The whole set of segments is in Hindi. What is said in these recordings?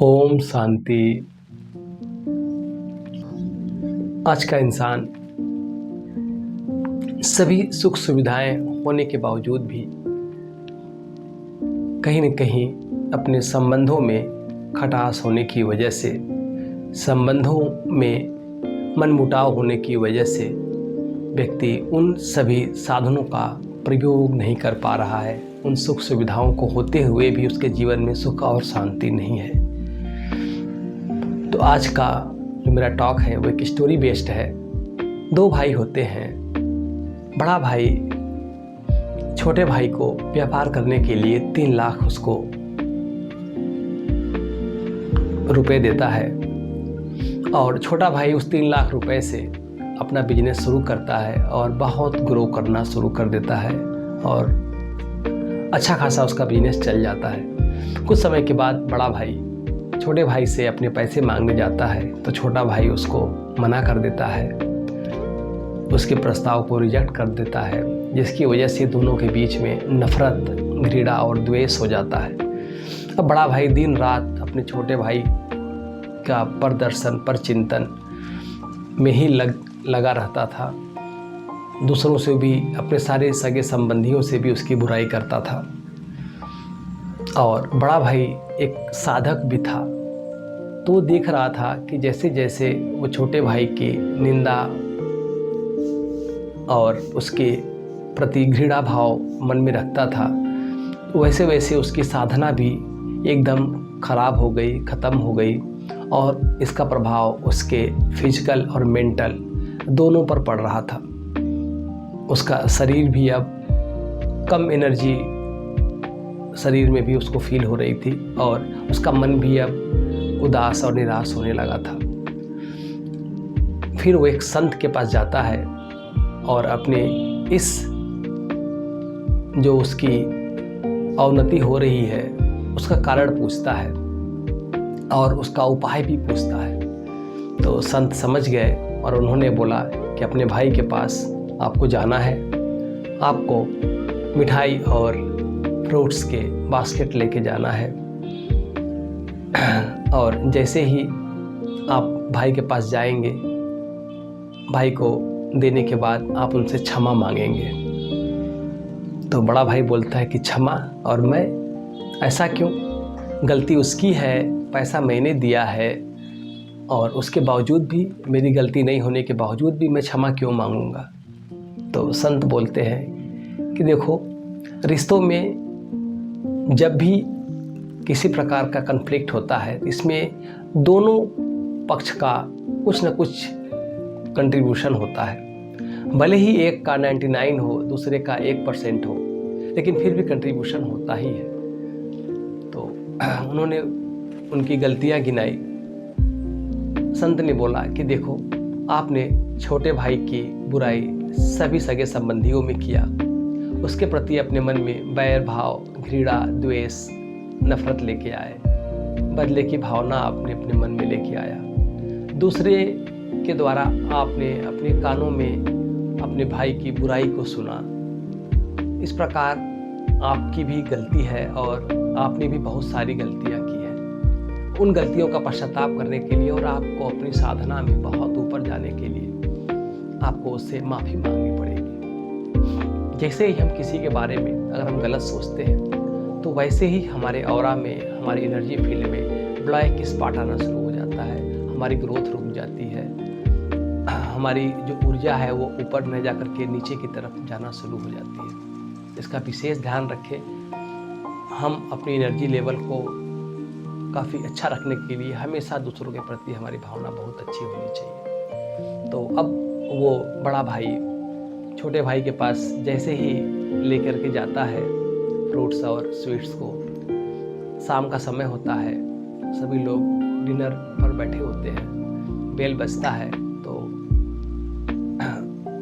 ओम शांति। आज का इंसान सभी सुख सुविधाएं होने के बावजूद भी कहीं न कहीं अपने संबंधों में खटास होने की वजह से, संबंधों में मनमुटाव होने की वजह से व्यक्ति उन सभी साधनों का प्रयोग नहीं कर पा रहा है। उन सुख सुविधाओं को होते हुए भी उसके जीवन में सुख और शांति नहीं है। तो आज का जो मेरा टॉक है वो एक स्टोरी बेस्ड है। दो भाई होते हैं। बड़ा भाई छोटे भाई को व्यापार करने के लिए 3 लाख उसको रुपए देता है और छोटा भाई उस 3 लाख रुपए से अपना बिजनेस शुरू करता है और बहुत ग्रो करना शुरू कर देता है और अच्छा खासा उसका बिजनेस चल जाता है। कुछ समय के बाद बड़ा भाई छोटे भाई से अपने पैसे मांगने जाता है तो छोटा भाई उसको मना कर देता है, उसके प्रस्ताव को रिजेक्ट कर देता है, जिसकी वजह से दोनों के बीच में नफरत, घृणा और द्वेष हो जाता है। अब बड़ा भाई दिन रात अपने छोटे भाई का प्रदर्शन पर चिंतन में ही लगा रहता था। दूसरों से भी, अपने सारे सगे संबंधियों से भी उसकी बुराई करता था। और बड़ा भाई एक साधक भी था, तो वो देख रहा था कि जैसे जैसे वो छोटे भाई की निंदा और उसके प्रति घृणा भाव मन में रखता था, वैसे वैसे उसकी साधना भी एकदम खराब हो गई, ख़त्म हो गई और इसका प्रभाव उसके फिजिकल और मेंटल दोनों पर पड़ रहा था। उसका शरीर भी अब कम एनर्जी शरीर में भी उसको फील हो रही थी और उसका मन भी अब उदास और निराश होने लगा था। फिर वो एक संत के पास जाता है और अपने इस जो उसकी अवनति हो रही है उसका कारण पूछता है और उसका उपाय भी पूछता है। तो संत समझ गए और उन्होंने बोला कि अपने भाई के पास आपको जाना है, आपको मिठाई और फ्रूट्स के बास्केट लेके जाना है और जैसे ही आप भाई के पास जाएंगे, भाई को देने के बाद आप उनसे क्षमा मांगेंगे। तो बड़ा भाई बोलता है कि क्षमा और मैं, ऐसा क्यों? गलती उसकी है, पैसा मैंने दिया है और उसके बावजूद भी, मेरी गलती नहीं होने के बावजूद भी मैं क्षमा क्यों मांगूंगा? तो संत बोलते हैं कि देखो, रिश्तों में जब भी किसी प्रकार का कन्फ्लिक्ट होता है, इसमें दोनों पक्ष का कुछ न कुछ कंट्रीब्यूशन होता है। भले ही एक का 99 हो, दूसरे का 1% हो, लेकिन फिर भी कंट्रीब्यूशन होता ही है। तो उन्होंने उनकी गलतियां गिनाई। संत ने बोला कि देखो, आपने छोटे भाई की बुराई सभी सगे संबंधियों में किया, उसके प्रति अपने मन में बैर भाव, घृणा, द्वेष, नफरत लेके आए, बदले की भावना आपने अपने मन में लेके आया। दूसरे के द्वारा आपने अपने कानों में अपने भाई की बुराई को सुना। इस प्रकार आपकी भी गलती है और आपने भी बहुत सारी गलतियां की हैं। उन गलतियों का पश्चाताप करने के लिए और आपको अपनी साधना में बहुत ऊपर जाने के लिए आपको उससे माफ़ी मांगनी पड़ेगी। जैसे ही हम किसी के बारे में अगर हम गलत सोचते हैं तो वैसे ही हमारे ऑरा में, हमारी एनर्जी फील्ड में ब्लैक स्पॉट आना शुरू हो जाता है, हमारी ग्रोथ रुक जाती है, हमारी जो ऊर्जा है वो ऊपर न जा कर के नीचे की तरफ जाना शुरू हो जाती है। इसका विशेष ध्यान रखें। हम अपनी एनर्जी लेवल को काफ़ी अच्छा रखने के लिए हमेशा दूसरों के प्रति हमारी भावना बहुत अच्छी होनी चाहिए। तो अब वो बड़ा भाई छोटे भाई के पास जैसे ही लेकर के जाता है फ्रूट्स और स्वीट्स को, शाम का समय होता है, सभी लोग डिनर पर बैठे होते हैं, बेल बजता है तो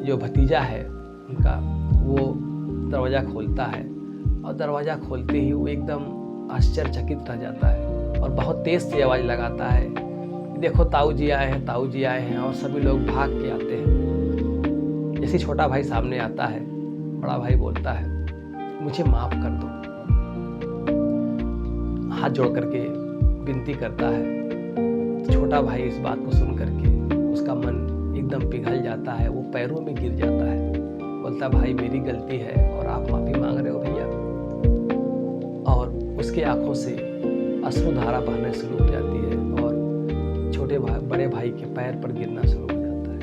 जो भतीजा है उनका, वो दरवाज़ा खोलता है और दरवाज़ा खोलते ही वो एकदम आश्चर्यचकित रह जाता है और बहुत तेज़ सी आवाज़ लगाता है, देखो ताऊ जी आए हैं, ताऊ जी आए हैं, और सभी लोग भाग के आते हैं। जैसे छोटा भाई सामने आता है, बड़ा भाई बोलता है, मुझे माफ़ कर दो। हाथ जोड़ करके विनती करता है। छोटा भाई इस बात को सुन करके उसका मन एकदम पिघल जाता है, वो पैरों में गिर जाता है, बोलता भाई मेरी गलती है और आप माफ़ी मांग रहे हो भैया। और उसके आंखों से अश्रुधारा बहना शुरू हो जाती है और बड़े भाई के पैर पर गिरना शुरू हो जाता है।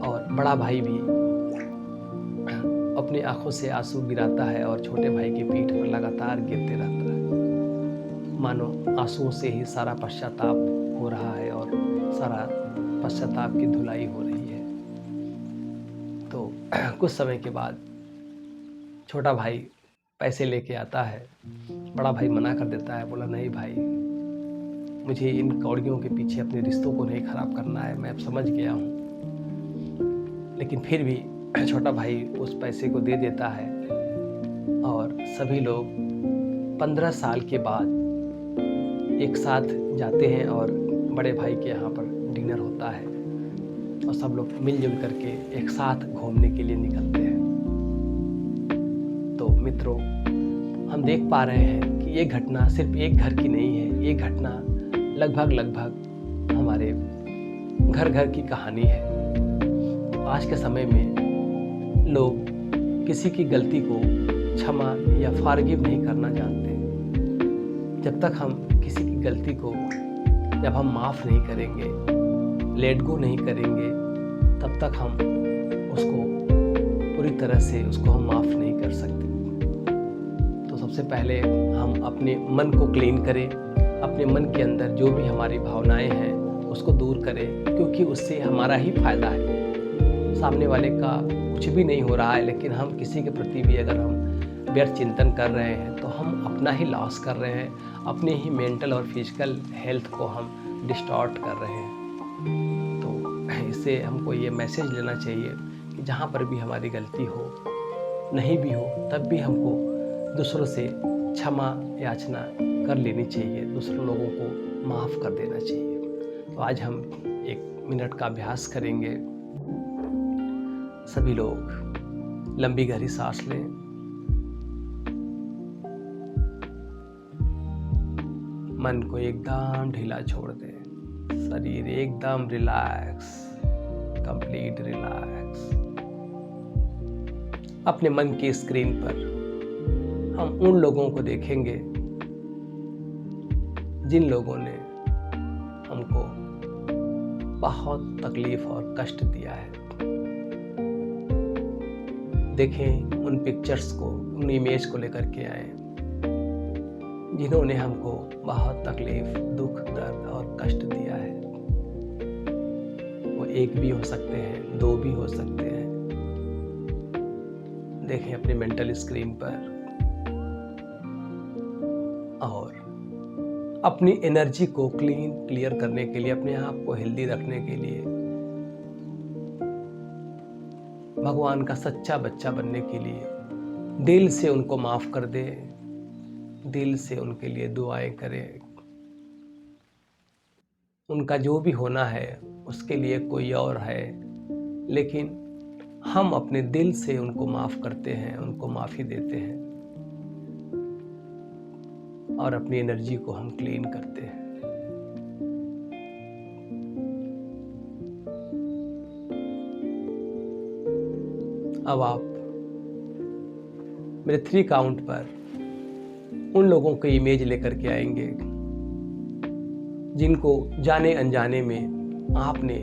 और बड़ा भाई भी अपनी आंखों से आंसू गिराता है और छोटे भाई की पीठ पर लगातार गिरते रहता है, मानो आंसुओं से ही सारा पश्चाताप हो रहा है और सारा पश्चाताप की धुलाई हो रही है। तो कुछ समय के बाद छोटा भाई पैसे लेके आता है, बड़ा भाई मना कर देता है, बोला नहीं भाई, मुझे इन कौड़ियों के पीछे अपने रिश्तों को नहीं खराब करना है, मैं अब समझ गया हूँ। लेकिन फिर भी छोटा भाई उस पैसे को दे देता है और सभी लोग 15 साल के बाद एक साथ जाते हैं और बड़े भाई के यहाँ पर डिनर होता है और सब लोग मिलजुल करके एक साथ घूमने के लिए निकलते हैं। तो मित्रों, हम देख पा रहे हैं कि ये घटना सिर्फ एक घर की नहीं है, ये घटना लगभग हमारे घर घर की कहानी है। तो आज के समय में लोग किसी की गलती को क्षमा या फॉरगिव नहीं करना जानते। जब तक हम किसी की गलती को जब हम माफ़ नहीं करेंगे, लेट गो नहीं करेंगे, तब तक हम उसको पूरी तरह से उसको हम माफ़ नहीं कर सकते। तो सबसे पहले हम अपने मन को क्लीन करें, अपने मन के अंदर जो भी हमारी भावनाएं हैं उसको दूर करें, क्योंकि उससे हमारा ही फायदा है। सामने वाले का कुछ भी नहीं हो रहा है, लेकिन हम किसी के प्रति भी अगर हम व्यर्थ चिंतन कर रहे हैं तो हम अपना ही लॉस कर रहे हैं, अपने ही मेंटल और फिजिकल हेल्थ को हम डिस्टॉर्ट कर रहे हैं। तो इससे हमको ये मैसेज लेना चाहिए कि जहाँ पर भी हमारी गलती हो, नहीं भी हो, तब भी हमको दूसरों से क्षमा याचना कर लेनी चाहिए, दूसरे लोगों को माफ़ कर देना चाहिए। तो आज हम 1 मिनट का अभ्यास करेंगे। सभी लोग लंबी गहरी सांस लें, मन को एकदम ढीला छोड़ दें, शरीर एकदम रिलैक्स, कंप्लीट रिलैक्स। अपने मन की स्क्रीन पर हम उन लोगों को देखेंगे जिन लोगों ने हमको बहुत तकलीफ और कष्ट दिया है। देखें उन पिक्चर्स को, उन इमेज को लेकर के आए जिन्होंने हमको बहुत तकलीफ, दुख, दर्द और कष्ट दिया है। वो 1 भी हो सकते हैं, 2 भी हो सकते हैं। देखें अपने मेंटल स्क्रीन पर और अपनी एनर्जी को क्लियर करने के लिए, अपने आप को हेल्दी रखने के लिए, भगवान का सच्चा बच्चा बनने के लिए दिल से उनको माफ कर दे, दिल से उनके लिए दुआएं करें। उनका जो भी होना है उसके लिए कोई और है, लेकिन हम अपने दिल से उनको माफ करते हैं, उनको माफी देते हैं और अपनी एनर्जी को हम क्लीन करते हैं। अब आप मेरे 3 काउंट पर उन लोगों की इमेज लेकर के आएंगे जिनको जाने अनजाने में आपने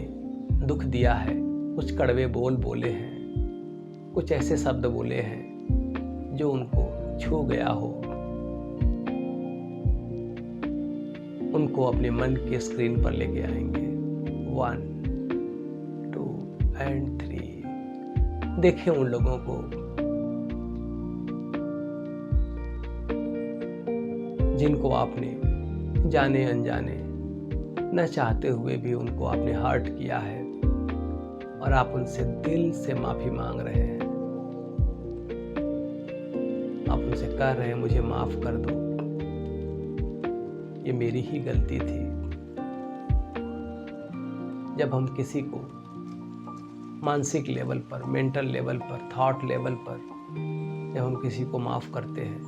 दुख दिया है, कुछ कड़वे बोल बोले हैं, कुछ ऐसे शब्द बोले हैं जो उनको छू गया हो। उनको अपने मन के स्क्रीन पर लेके आएंगे। 1, 2 and 3। देखें उन लोगों को जिनको आपने जाने अनजाने, न चाहते हुए भी उनको आपने हर्ट किया है और आप उनसे दिल से माफी मांग रहे हैं। आप उनसे कह रहे हैं मुझे माफ कर दो, ये मेरी ही गलती थी। जब हम किसी को मानसिक लेवल पर, मेंटल लेवल पर, थॉट लेवल पर जब हम किसी को माफ करते हैं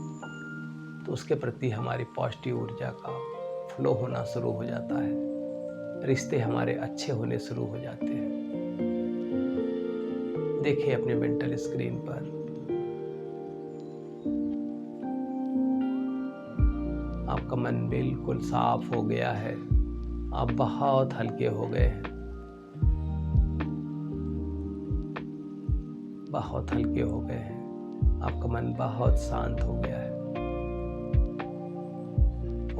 तो उसके प्रति हमारी पॉजिटिव ऊर्जा का फ्लो होना शुरू हो जाता है, रिश्ते हमारे अच्छे होने शुरू हो जाते हैं। देखिए अपने मेंटल स्क्रीन पर आपका मन बिल्कुल साफ हो गया है, आप बहुत हल्के हो गए हैं, बहुत हल्के हो गए हैं, आपका मन बहुत शांत हो गया है।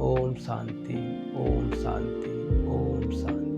ओम शांति, ओम शांति, ओम शांति।